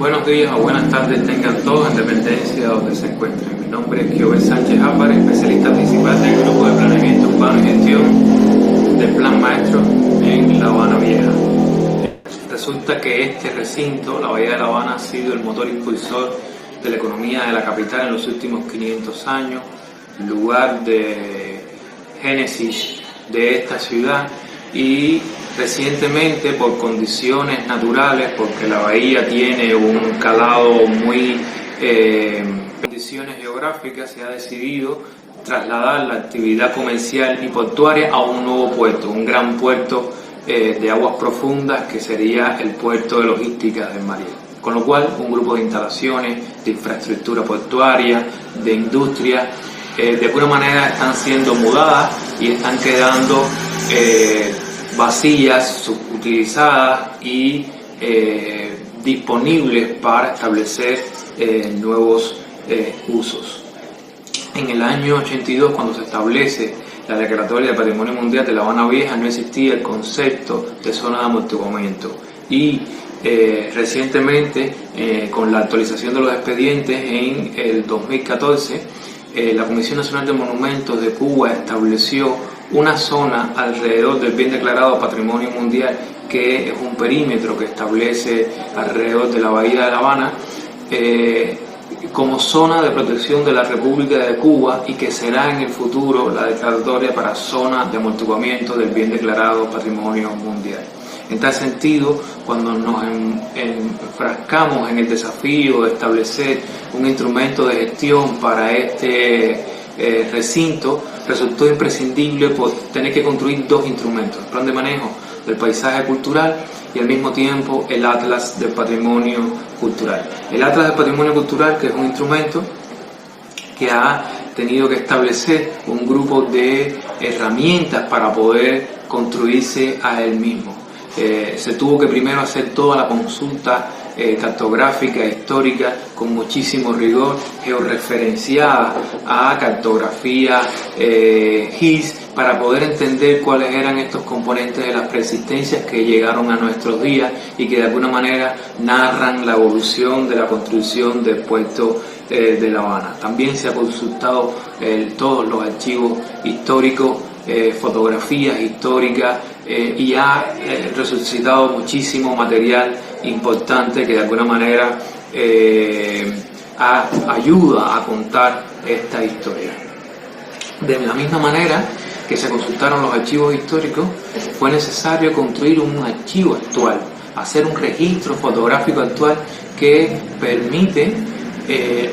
Buenos días o buenas tardes tengan todos en dependencia de donde se encuentren. Mi nombre es Kiover Sánchez Álvarez, especialista principal del Grupo de Planeamiento Urbano y Gestión del Plan Maestro en La Habana Vieja. Resulta que este recinto, la Bahía de La Habana, ha sido el motor impulsor de la economía de la capital en los últimos 500 años, lugar de génesis de esta ciudad, y recientemente, por condiciones naturales, porque la bahía tiene un calado muy condiciones geográficas, se ha decidido trasladar la actividad comercial y portuaria a un nuevo puerto, un gran puerto de aguas profundas, que sería el puerto de logística del Mariel. Con lo cual, un grupo de instalaciones, de infraestructura portuaria, de industria, de alguna manera están siendo mudadas y están quedando vacías, subutilizadas y disponibles para establecer nuevos usos. En el año 82, cuando se establece la Declaratoria de Patrimonio Mundial de La Habana Vieja, no existía el concepto de zona de amortiguamiento, y recientemente, con la actualización de los expedientes en el 2014, la Comisión Nacional de Monumentos de Cuba estableció una zona alrededor del bien declarado Patrimonio Mundial, que es un perímetro que establece alrededor de la Bahía de La Habana, como zona de protección de la República de Cuba, y que será en el futuro la declaratoria para zona de amortiguamiento del bien declarado Patrimonio Mundial. En tal sentido, cuando nos enfrascamos en el desafío de establecer un instrumento de gestión para este recinto, resultó imprescindible tener que construir dos instrumentos: el plan de manejo del paisaje cultural y al mismo tiempo el Atlas del Patrimonio Cultural. El Atlas del Patrimonio Cultural, que es un instrumento que ha tenido que establecer un grupo de herramientas para poder construirse a él mismo. Se tuvo que primero hacer toda la consulta cartográfica histórica con muchísimo rigor, georreferenciada a cartografía GIS, para poder entender cuáles eran estos componentes de las preexistencias que llegaron a nuestros días y que de alguna manera narran la evolución de la construcción del puerto de La Habana. También se ha consultado todos los archivos históricos, fotografías históricas, y ha resucitado muchísimo material importante que de alguna manera ayuda a contar esta historia. De la misma manera que se consultaron los archivos históricos, fue necesario construir un archivo actual, hacer un registro fotográfico actual que permite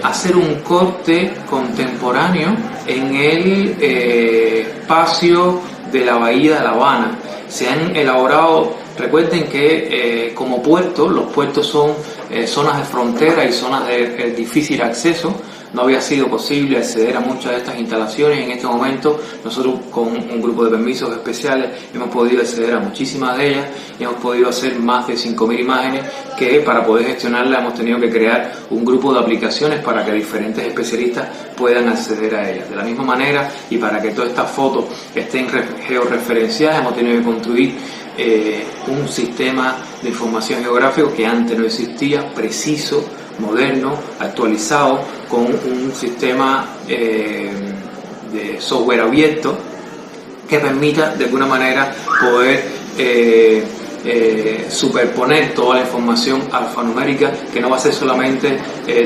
hacer un corte contemporáneo en el espacio de la Bahía de La Habana. Se han elaborado, recuerden que como puerto, los puertos son zonas de frontera y zonas de difícil acceso. No había sido posible acceder a muchas de estas instalaciones. En este momento nosotros, con un grupo de permisos especiales, hemos podido acceder a muchísimas de ellas y hemos podido hacer más de 5.000 imágenes, que para poder gestionarlas hemos tenido que crear un grupo de aplicaciones para que diferentes especialistas puedan acceder a ellas. De la misma manera, y para que todas estas fotos estén georreferenciadas, hemos tenido que construir un sistema de información geográfico que antes no existía, preciso, moderno, actualizado, con un sistema de software abierto que permita de alguna manera poder superponer toda la información alfanumérica, que no va a ser solamente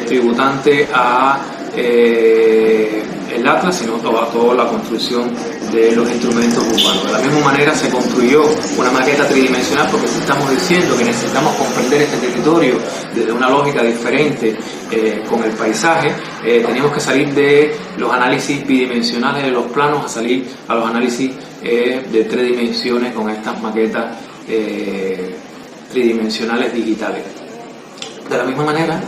tributante a el Atlas, sino toda la construcción de los instrumentos urbanos. De la misma manera se construyó una maqueta tridimensional, porque si estamos diciendo que necesitamos comprender este territorio desde una lógica diferente con el paisaje, teníamos que salir de los análisis bidimensionales de los planos a salir a los análisis de 3 dimensiones con estas maquetas tridimensionales digitales. De la misma manera,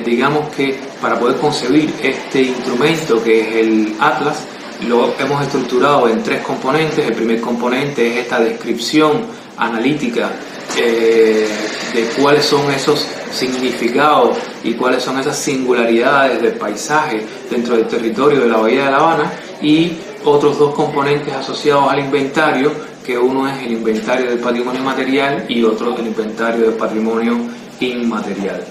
digamos que para poder concebir este instrumento, que es el Atlas, lo hemos estructurado en 3 componentes. El primer componente es esta descripción analítica de cuáles son esos significados y cuáles son esas singularidades del paisaje dentro del territorio de la Bahía de La Habana, y otros 2 componentes asociados al inventario, que uno es el inventario del patrimonio material y otro el inventario del patrimonio inmaterial.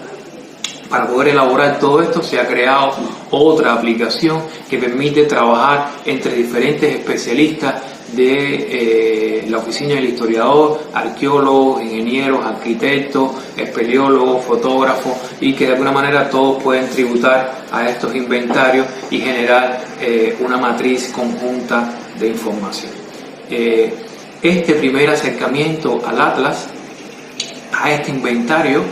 Para poder elaborar todo esto se ha creado otra aplicación que permite trabajar entre diferentes especialistas de la oficina del historiador, arqueólogos, ingenieros, arquitectos, espeleólogos, fotógrafos, y que de alguna manera todos pueden tributar a estos inventarios y generar una matriz conjunta de información. Este primer acercamiento al Atlas, a este inventario,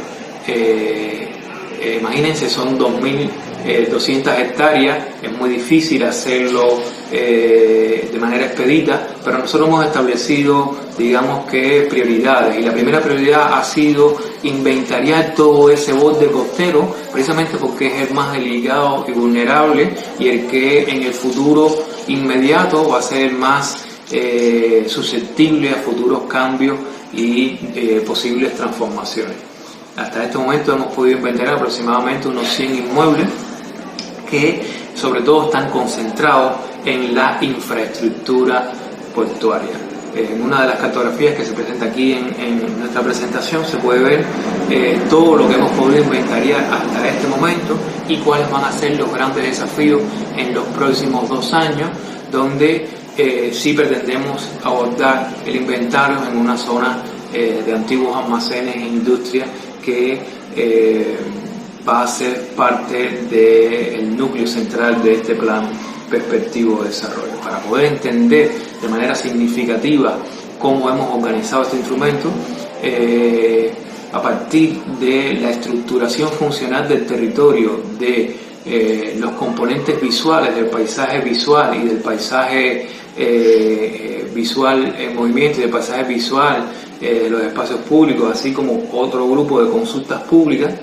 imagínense, son 2.200 hectáreas, es muy difícil hacerlo de manera expedita, pero nosotros hemos establecido, digamos que, prioridades, y la primera prioridad ha sido inventariar todo ese borde costero, precisamente porque es el más delicado y vulnerable, y el que en el futuro inmediato va a ser el más susceptible a futuros cambios y posibles transformaciones. Hasta este momento hemos podido inventariar aproximadamente unos 100 inmuebles que sobre todo están concentrados en la infraestructura portuaria. En una de las cartografías que se presenta aquí en nuestra presentación se puede ver todo lo que hemos podido inventariar hasta este momento y cuáles van a ser los grandes desafíos en los próximos 2 años, donde sí pretendemos abordar el inventario en una zona de antiguos almacenes e industria que va a ser parte del núcleo central de este plan perspectivo de desarrollo. Para poder entender de manera significativa cómo hemos organizado este instrumento, a partir de la estructuración funcional del territorio, de los componentes visuales del paisaje visual y del paisaje visual en movimiento y del paisaje visual de los espacios públicos, así como otro grupo de consultas públicas,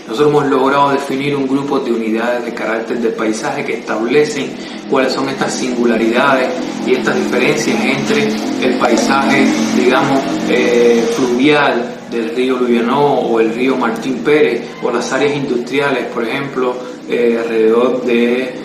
nosotros hemos logrado definir un grupo de unidades de carácter del paisaje que establecen cuáles son estas singularidades y estas diferencias entre el paisaje, digamos, fluvial del río Luyanó o el río Martín Pérez, o las áreas industriales, por ejemplo, alrededor de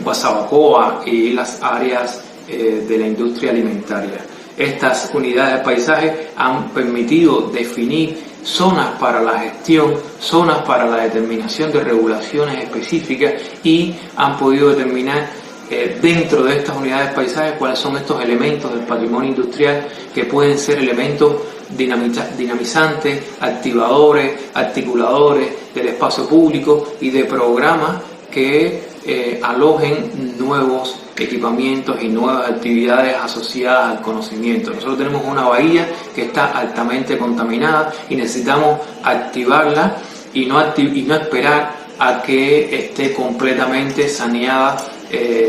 Guasabacoa, y las áreas de la industria alimentaria. Estas unidades de paisaje han permitido definir zonas para la gestión, zonas para la determinación de regulaciones específicas, y han podido determinar dentro de estas unidades de paisaje cuáles son estos elementos del patrimonio industrial que pueden ser elementos dinamizantes, activadores, articuladores del espacio público y de programas que alojen nuevos equipamientos y nuevas actividades asociadas al conocimiento. Nosotros tenemos una bahía que está altamente contaminada y necesitamos activarla y no esperar a que esté completamente saneada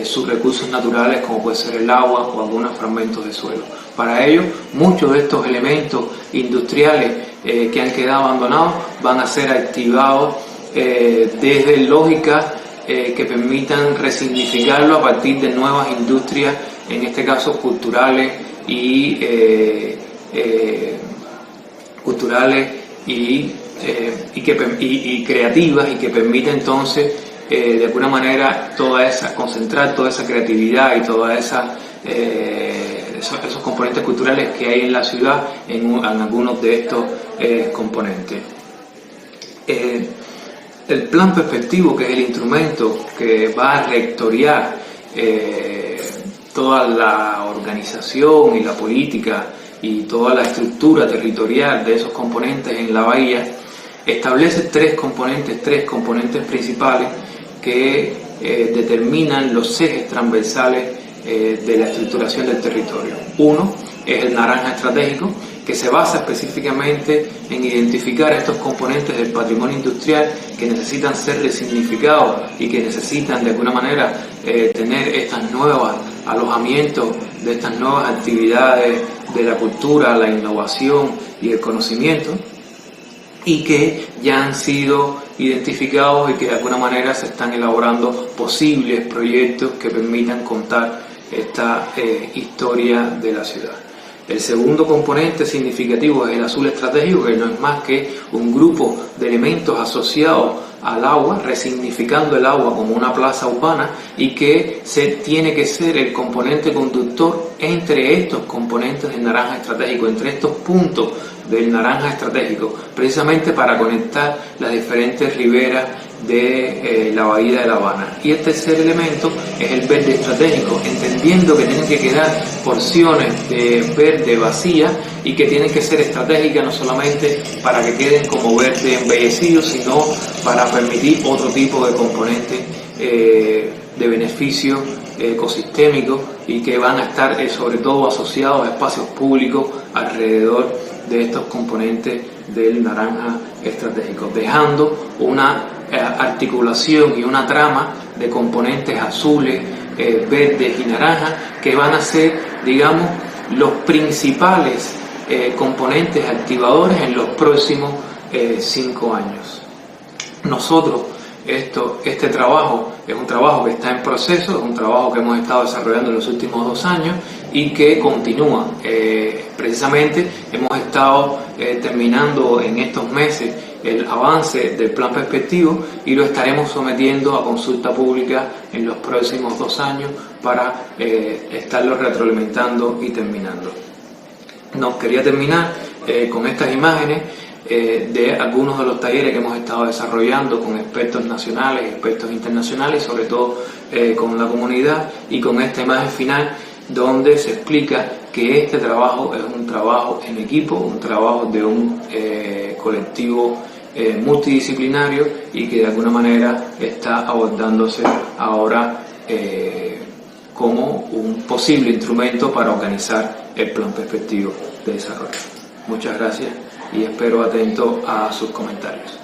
sus recursos naturales, como puede ser el agua o algunos fragmentos de suelo. Para ello, muchos de estos elementos industriales que han quedado abandonados van a ser activados desde lógicas que permitan resignificarlo a partir de nuevas industrias, en este caso culturales y creativas, y que permiten entonces de alguna manera concentrar toda esa creatividad y toda esos componentes culturales que hay en la ciudad en algunos de estos componentes. El plan perspectivo, que es el instrumento que va a rectoriar toda la organización y la política y toda la estructura territorial de esos componentes en la bahía, establece tres componentes principales que determinan los ejes transversales de la estructuración del territorio. Uno es el naranja estratégico, que se basa específicamente en identificar estos componentes del patrimonio industrial que necesitan ser resignificados y que necesitan de alguna manera tener estas nuevas alojamientos de estas nuevas actividades de la cultura, la innovación y el conocimiento, y que ya han sido identificados y que de alguna manera se están elaborando posibles proyectos que permitan contar esta historia de la ciudad. El segundo componente significativo es el azul estratégico, que no es más que un grupo de elementos asociados al agua, resignificando el agua como una plaza urbana, y que tiene que ser el componente conductor entre estos componentes del naranja estratégico, entre estos puntos del naranja estratégico, precisamente para conectar las diferentes riberas de la bahía de La Habana. Y el tercer elemento es el verde estratégico, entendiendo que tienen que quedar porciones de verde vacías y que tienen que ser estratégicas no solamente para que queden como verde embellecido, sino para permitir otro tipo de componentes de beneficio ecosistémico, y que van a estar sobre todo asociados a espacios públicos alrededor de estos componentes del naranja estratégico, dejando una articulación y una trama de componentes azules, verdes y naranjas, que van a ser, digamos, los principales componentes activadores en los próximos 5 años. Nosotros, este trabajo es un trabajo que está en proceso, es un trabajo que hemos estado desarrollando en los últimos 2 años y que continúa. Precisamente hemos estado terminando en estos meses el avance del plan perspectivo y lo estaremos sometiendo a consulta pública en los próximos 2 años para estarlo retroalimentando y terminando. Nos quería terminar con estas imágenes de algunos de los talleres que hemos estado desarrollando con expertos nacionales, expertos internacionales, sobre todo con la comunidad, y con esta imagen final donde se explica que este trabajo es un trabajo en equipo, un trabajo de un colectivo multidisciplinario, y que de alguna manera está abordándose ahora como un posible instrumento para organizar el plan perspectivo de desarrollo. Muchas gracias y espero atento a sus comentarios.